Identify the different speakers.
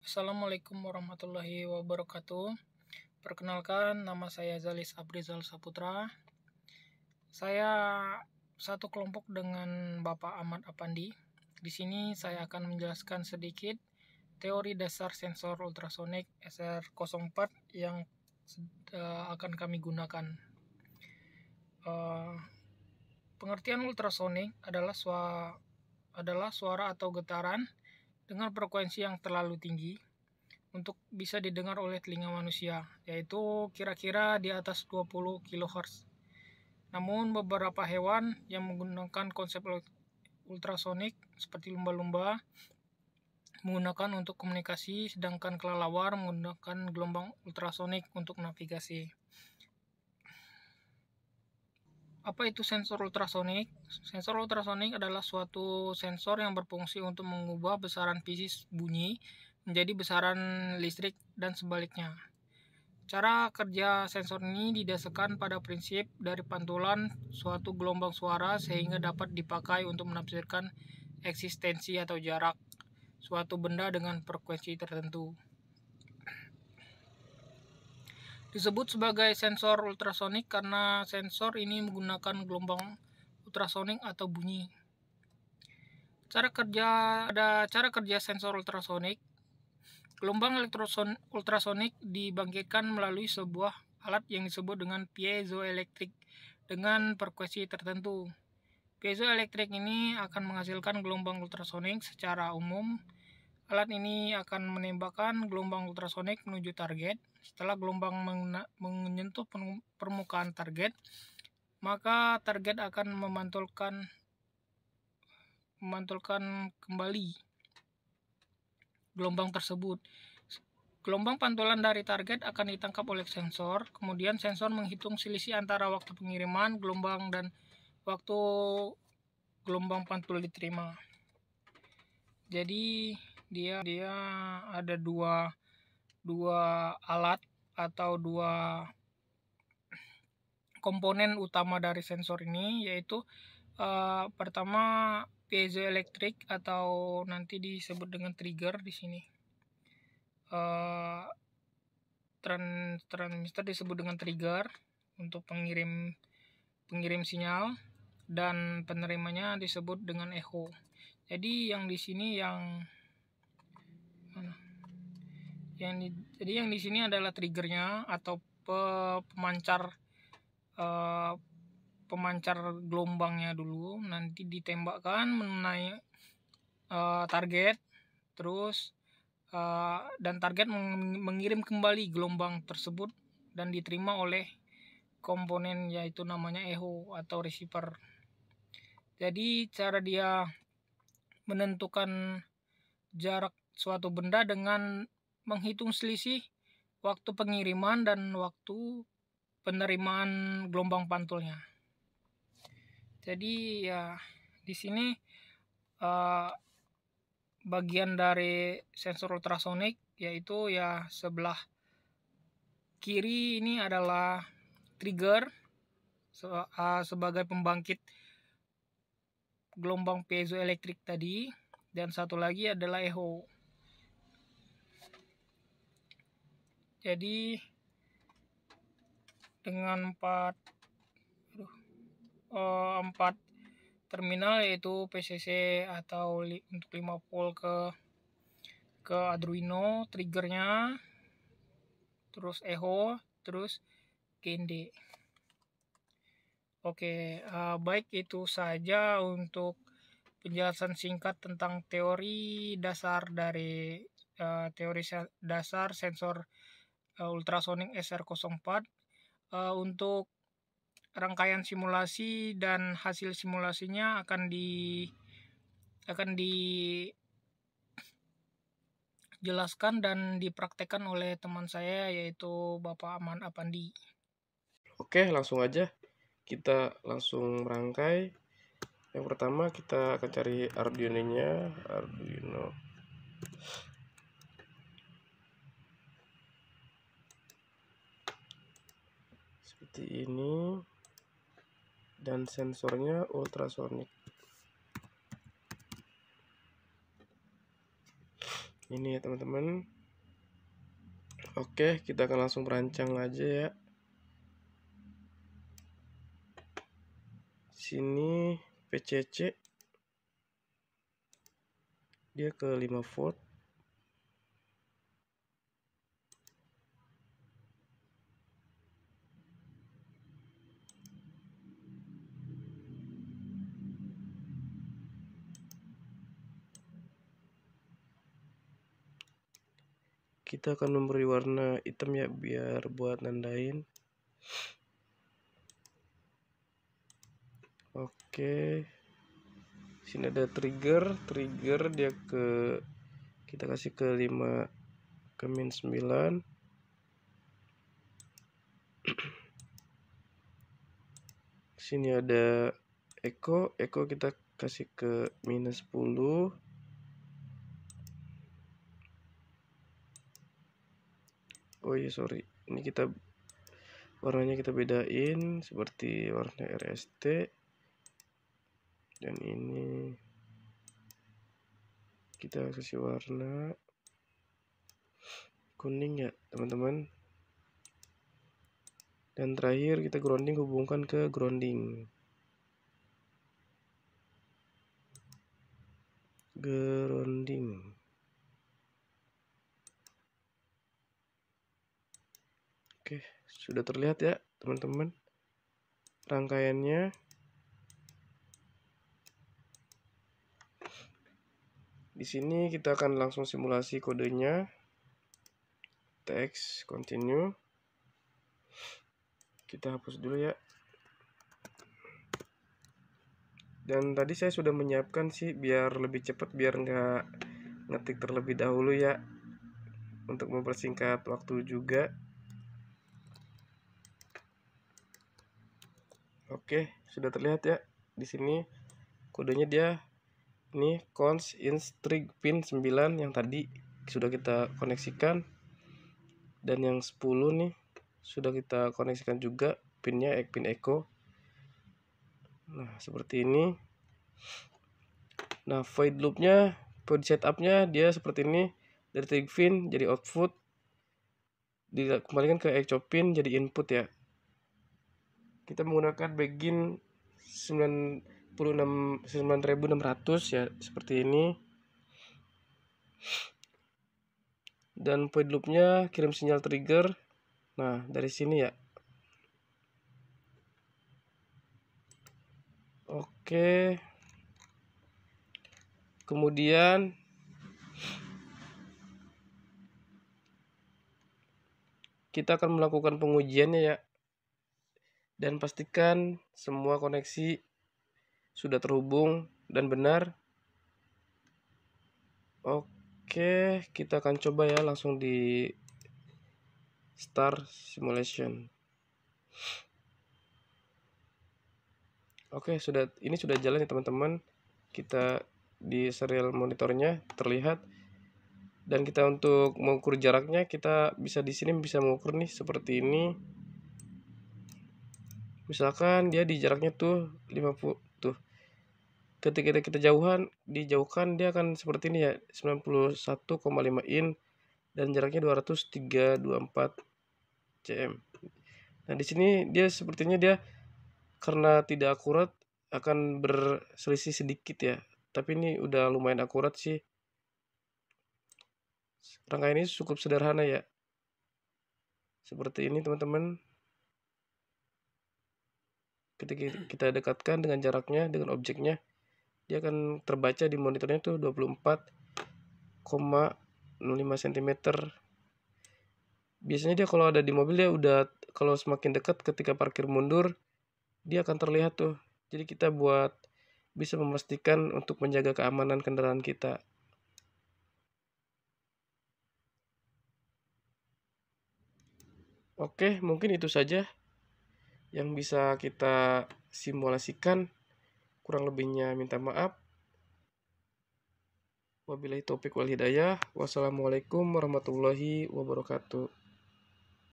Speaker 1: Assalamualaikum warahmatullahi wabarakatuh. Perkenalkan, nama saya Zalis Abrizal Saputra. Saya satu kelompok dengan Bapak Ahmad Apandi. Di sini saya akan menjelaskan sedikit teori dasar sensor ultrasonik SR04 yang akan kami gunakan. Pengertian ultrasonik adalah suara atau getaran dengan frekuensi yang terlalu tinggi untuk bisa didengar oleh telinga manusia, yaitu kira-kira di atas 20 kHz. Namun beberapa hewan yang menggunakan konsep ultrasonik seperti lumba-lumba menggunakan untuk komunikasi, sedangkan kelelawar menggunakan gelombang ultrasonik untuk navigasi. Apa itu sensor ultrasonik? Sensor ultrasonik adalah suatu sensor yang berfungsi untuk mengubah besaran fisik bunyi menjadi besaran listrik dan sebaliknya. Cara kerja sensor ini didasarkan pada prinsip dari pantulan suatu gelombang suara sehingga dapat dipakai untuk menafsirkan eksistensi atau jarak suatu benda dengan frekuensi tertentu. Disebut sebagai sensor ultrasonik karena sensor ini menggunakan gelombang ultrasonik atau bunyi. Cara kerja sensor ultrasonik. Gelombang ultrasonik dibangkitkan melalui sebuah alat yang disebut dengan piezoelektrik dengan frekuensi tertentu. Piezoelektrik ini akan menghasilkan gelombang ultrasonik secara umum. Alat ini akan menembakkan gelombang ultrasonik menuju target. Setelah gelombang menyentuh permukaan target, maka target akan memantulkan kembali gelombang tersebut. Gelombang pantulan dari target akan ditangkap oleh sensor, kemudian sensor menghitung selisih antara waktu pengiriman gelombang dan waktu gelombang pantul diterima. Jadi dia ada dua alat atau dua komponen utama dari sensor ini, yaitu pertama piezoelektrik atau nanti disebut dengan trigger di sini. Transmitter disebut dengan trigger untuk pengirim sinyal, dan penerimanya disebut dengan echo. Jadi yang di sini yang di sini adalah triggernya atau pemancar gelombangnya dulu, nanti ditembakkan mengenai target, terus dan target mengirim kembali gelombang tersebut dan diterima oleh komponen, yaitu namanya echo atau receiver. Jadi cara dia menentukan jarak suatu benda dengan menghitung selisih waktu pengiriman dan waktu penerimaan gelombang pantulnya. Jadi ya di sini bagian dari sensor ultrasonik, yaitu ya sebelah kiri ini adalah trigger sebagai pembangkit gelombang piezoelektrik tadi, dan satu lagi adalah echo. Jadi dengan empat terminal, yaitu PCC atau untuk 5 volt ke Arduino, triggernya, terus echo, terus GND. Oke, baik, itu saja untuk penjelasan singkat tentang teori dasar sensor ultrasonik SR04. Untuk rangkaian simulasi dan hasil simulasinya akan dijelaskan dan dipraktekkan oleh teman saya, yaitu Bapak Ahmad Apandi.
Speaker 2: Oke, langsung aja kita langsung merangkai. Yang pertama kita akan cari Arduino. Seperti ini, dan sensornya ultrasonik. Ini ya teman-teman. Oke, kita akan langsung merancang aja ya. Sini PCC dia ke 5 volt. Kita akan memberi warna hitam ya biar buat nandain. Oke. Sini ada trigger dia kita kasih ke 5 ke -9. Sini ada echo kita kasih ke -10. Oh iya sorry, ini kita warnanya kita bedain seperti warna RST, dan ini kita kasih warna kuning ya teman-teman. Dan terakhir kita grounding, hubungkan ke grounding. Oke, sudah terlihat ya teman-teman rangkaiannya. Di sini kita akan langsung simulasi kodenya. Text continue. Kita hapus dulu ya. Dan tadi saya sudah menyiapkan sih biar lebih cepat, biar nggak ngetik terlebih dahulu ya, untuk mempersingkat waktu juga. Oke, sudah terlihat ya di sini kodenya. Dia ini cons ins trig pin 9 yang tadi sudah kita koneksikan, dan yang 10 nih sudah kita koneksikan juga pinnya, pin echo. Nah seperti ini. Nah void loopnya, void setupnya dia seperti ini. Dari trig pin jadi output, dikembalikan ke echo pin jadi input ya. Kita menggunakan begin 9600 ya, seperti ini. Dan void loopnya kirim sinyal trigger. Nah dari sini ya. Oke, kemudian kita akan melakukan pengujiannya ya, dan pastikan semua koneksi sudah terhubung dan benar. Oke, kita akan coba ya langsung di start simulation. Oke, ini sudah jalan ya teman-teman. Kita di serial monitornya terlihat, dan kita untuk mengukur jaraknya kita bisa di sini bisa mengukur nih seperti ini. Misalkan dia di jaraknya tuh 50 tuh. Ketika kita dijauhkan dia akan seperti ini ya, 91,5 in dan jaraknya 203,24 cm. Nah, di sini dia sepertinya dia karena tidak akurat akan berselisih sedikit ya. Tapi ini udah lumayan akurat sih. Rangkaian ini cukup sederhana ya. Seperti ini teman-teman. Ketika kita dekatkan dengan jaraknya, dengan objeknya, dia akan terbaca di monitornya tuh 24,05 cm. Biasanya dia kalau ada di mobil dia udah, kalau semakin dekat ketika parkir mundur dia akan terlihat tuh. Jadi kita buat bisa memastikan untuk menjaga keamanan kendaraan kita. Oke, mungkin itu saja yang bisa kita simulasikan. Kurang lebihnya minta maaf. Wabillahi taufik wal hidayah. Wassalamualaikum warahmatullahi wabarakatuh.